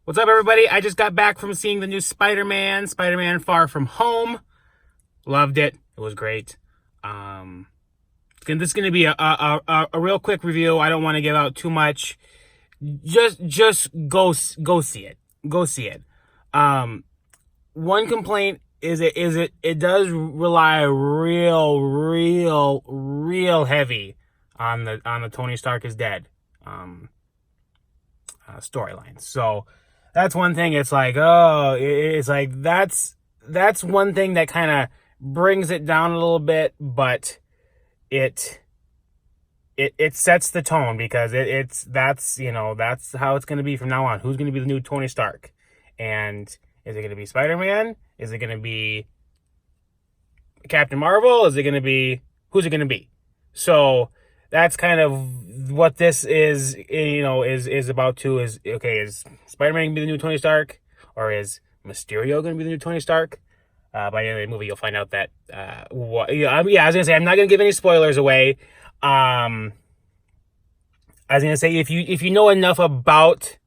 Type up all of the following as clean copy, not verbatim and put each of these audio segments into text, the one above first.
What's up, everybody? I just got back from seeing the new Spider-Man Far From Home. Loved it. It was great. Um, this is going to be a real quick review. I don't want to give out too much. Just go see it. Go see it. One complaint is it does rely real heavy on the Tony Stark is dead storyline. So that's one thing. It's like, it's like that's one thing that kind of brings it down a little bit, but it sets the tone because that's how it's going to be from now on. Who's going to be the new Tony Stark? And is it going to be Spider-Man? Is it going to be Captain Marvel? Is it going to be, who's it going to be? So that's kind of what this is, is about too. Is okay, is Spider-Man going to be the new Tony Stark, or is Mysterio going to be the new Tony Stark? By the end of the movie, you'll find out that I was gonna say I'm not gonna give any spoilers away. I was gonna say if you know enough about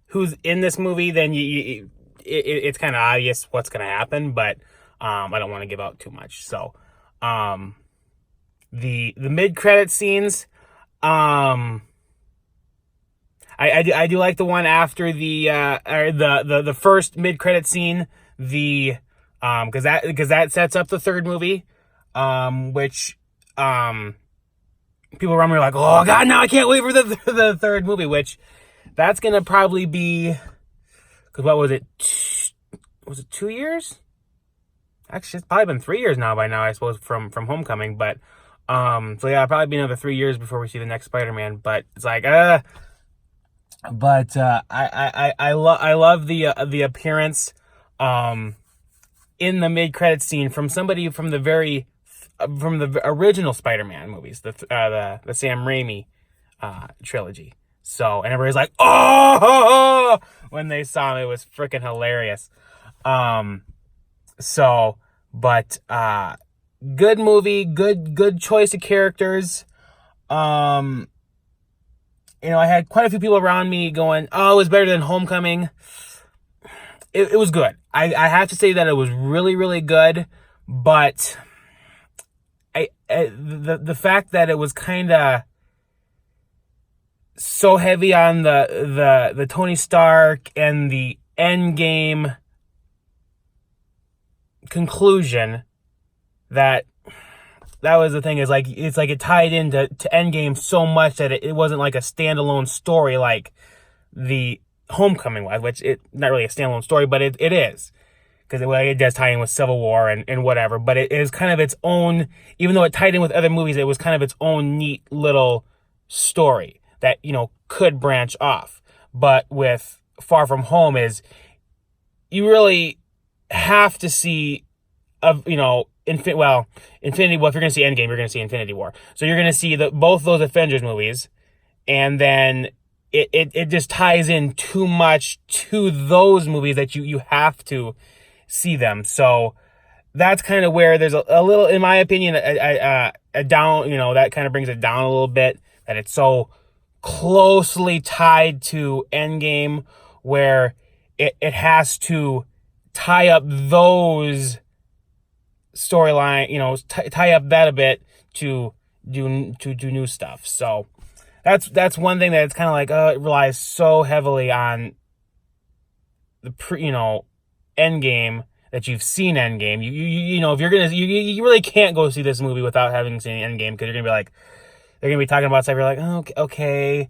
who's in this movie, then it's kind of obvious what's gonna happen, but I don't want to give out too much. So the mid-credit scenes, I do like the one after the first mid-credit scene, because that sets up the third movie, which people around me are like, oh god, no, I can't wait for the third movie, which that's gonna probably be, because what was it? Was it 2 years? Actually, it's probably been 3 years now by now, I suppose, from Homecoming. But so yeah, it'll probably be another 3 years before we see the next Spider-Man. But it's like, I love the appearance in the mid-credit scene from somebody from the original Spider-Man movies, the Sam Raimi trilogy. So, and everybody's like, oh, when they saw him. It was freaking hilarious. Good movie, good choice of characters. I had quite a few people around me going, oh, it was better than Homecoming. It was good. I have to say that it was really good, but the fact that it was kind of so heavy on the Tony Stark and the Endgame conclusion, that was the thing, is like it's like it tied into Endgame so much that it wasn't like a standalone story like the Homecoming was, which it not really a standalone story, but it is, because it does tie in with Civil War and whatever, but it is kind of its own, even though it tied in with other movies, it was kind of its own neat little story that could branch off. But with Far From Home, is you really have to see Infinity War. If you're going to see Endgame, you're going to see Infinity War. So you're going to see both those Avengers movies, and then it just ties in too much to those movies that you have to see them. So that's kind of where there's a little, in my opinion, a down. That kind of brings it down a little bit, that it's so closely tied to Endgame, where it has to tie up those storyline, tie up that a bit to do new stuff. So that's one thing that it's kind of like, it relies so heavily on the Endgame, that you've seen Endgame. If you're gonna, you really can't go see this movie without having seen Endgame, because you're gonna be like, they're gonna be talking about stuff. You're like, oh, okay,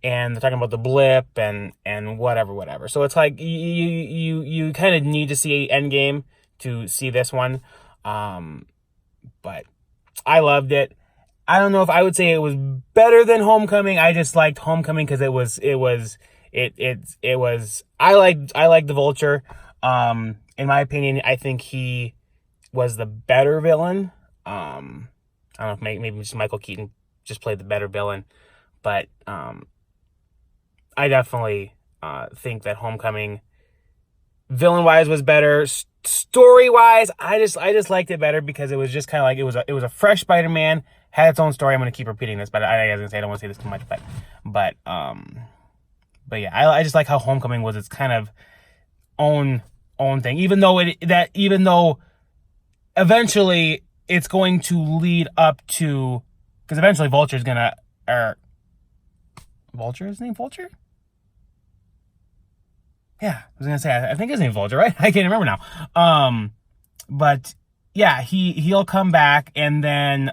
and they're talking about the blip and whatever. So it's like you kind of need to see Endgame to see this one. But I loved it. I don't know if I would say it was better than Homecoming. I just liked Homecoming because I liked the Vulture. In my opinion, I think he was the better villain. I don't know if maybe just Michael Keaton just played the better villain, but I definitely think that Homecoming, villain-wise, was better. Story-wise, I just liked it better because it was just kind of like it was a fresh Spider-Man, had its own story. I'm going to keep repeating this, but I was going to say I don't want to say this too much, But yeah, I just like how Homecoming was its kind of own thing, even though eventually it's going to lead up to, because eventually Vulture's gonna, Vulture, his name Vulture? Yeah, I was gonna say, I think his name's Vulture, right? I can't remember now. But yeah, he'll come back, and then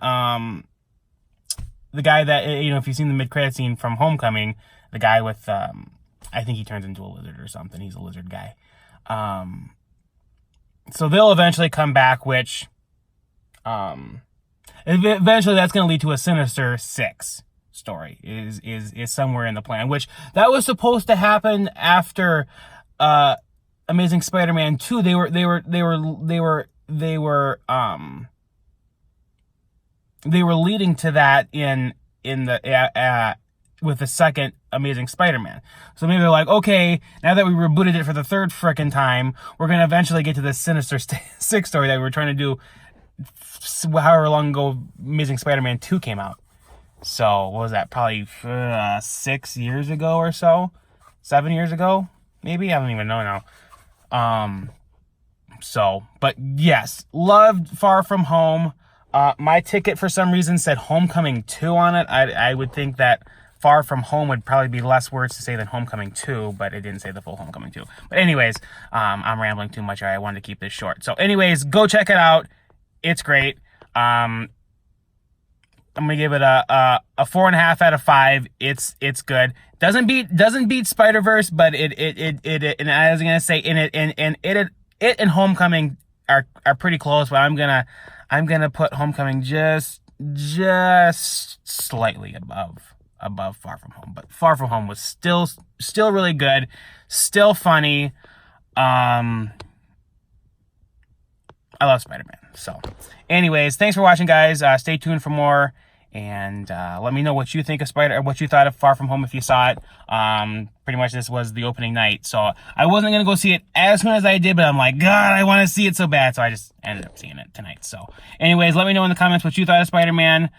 the guy that, if you've seen the mid-credit scene from Homecoming, the guy with I think he turns into a lizard or something. He's a lizard guy. So they'll eventually come back, which eventually that's going to lead to a Sinister Six story. Is somewhere in the plan, which that was supposed to happen after Amazing Spider-Man 2. They were leading to that in the with the second Amazing Spider-Man. So maybe they're like, okay, now that we rebooted it for the third frickin' time, we're gonna eventually get to this Sinister Six story that we were trying to do however long ago Amazing Spider-Man 2 came out. So what was that? Probably 6 years ago or so, 7 years ago, maybe. I don't even know now. But yes, loved Far From Home. My ticket for some reason said Homecoming 2 on it. I would think that Far From Home would probably be less words to say than Homecoming 2, but it didn't say the full Homecoming 2. But anyways, I'm rambling too much. I wanted to keep this short. So anyways, go check it out. It's great. I'm gonna give it a 4.5 out of 5. It's good. Doesn't beat Spider-Verse, but it and I was gonna say it and Homecoming are pretty close, but I'm gonna put Homecoming just slightly above Far From Home. But Far From Home was still really good, still funny. I love Spider-Man. So anyways, thanks for watching, guys. Stay tuned for more, and let me know what you think of what you thought of Far From Home if you saw it. Pretty much this was the opening night, so I wasn't gonna go see it as soon as I did, but I'm like, God, I want to see it so bad, so I just ended up seeing it tonight. So anyways, let me know in the comments what you thought of Spider-Man.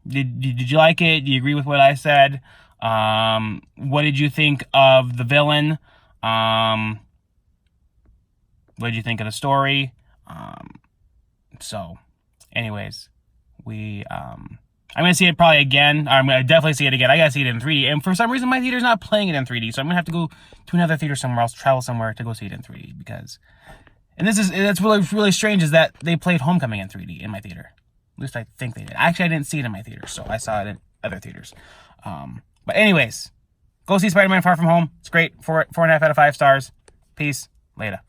Did you like it? Do you agree with what I said? What did you think of the villain? What did you think of the story? So anyways, I'm going to see it probably again. I'm going to definitely see it again. I got to see it in 3D. And for some reason, my theater's not playing it in 3D. So I'm going to have to go to another theater somewhere else, travel somewhere to go see it in 3D. That's really strange, is that they played Homecoming in 3D in my theater. At least I think they did. Actually, I didn't see it in my theater, so I saw it in other theaters. But anyways, go see Spider-Man Far From Home. It's great. 4.5 out of 5 stars. Peace. Later.